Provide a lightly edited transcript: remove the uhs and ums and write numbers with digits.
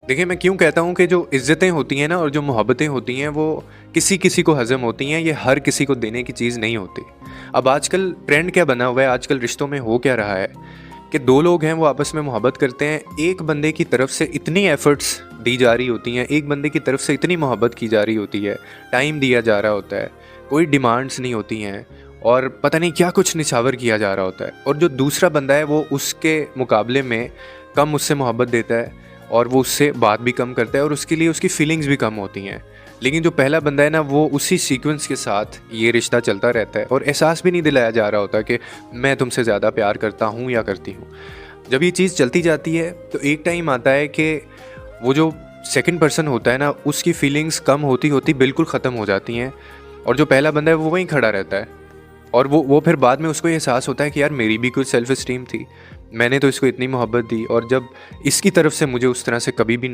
देखिए, मैं क्यों कहता हूँ कि जो इज़्ज़तें होती हैं ना और जो मोहब्बतें होती हैं वो किसी किसी को हज़म होती हैं, ये हर किसी को देने की चीज़ नहीं होती। अब आजकल ट्रेंड क्या बना हुआ है, आजकल रिश्तों में हो क्या रहा है कि 2 लोग हैं वो आपस में मोहब्बत करते हैं, एक बंदे की तरफ से इतनी एफ़र्ट्स दी जा रही होती हैं, एक बंदे की तरफ से इतनी मोहब्बत की जा रही होती है, टाइम दिया जा रहा होता है, कोई डिमांड्स नहीं होती हैं और पता नहीं क्या कुछ निछावर किया जा रहा होता है, और जो दूसरा बंदा है वो उसके मुकाबले में कम उससे मोहब्बत देता है और वो उससे बात भी कम करता है और उसके लिए उसकी फीलिंग्स भी कम होती हैं। लेकिन जो पहला बंदा है ना, वो उसी सीक्वेंस के साथ ये रिश्ता चलता रहता है और एहसास भी नहीं दिलाया जा रहा होता कि मैं तुमसे ज़्यादा प्यार करता हूँ या करती हूँ। जब ये चीज़ चलती जाती है तो एक टाइम आता है कि वो जो सेकंड पर्सन होता है ना, उसकी फीलिंग्स कम होती होती बिल्कुल ख़त्म हो जाती हैं और जो पहला बंदा है वो वहीं खड़ा रहता है। और वो फिर बाद में उसको ये एहसास होता है कि यार, मेरी भी कुछ सेल्फ इस्टीम थी, मैंने तो इसको इतनी मोहब्बत दी और जब इसकी तरफ से मुझे उस तरह से कभी भी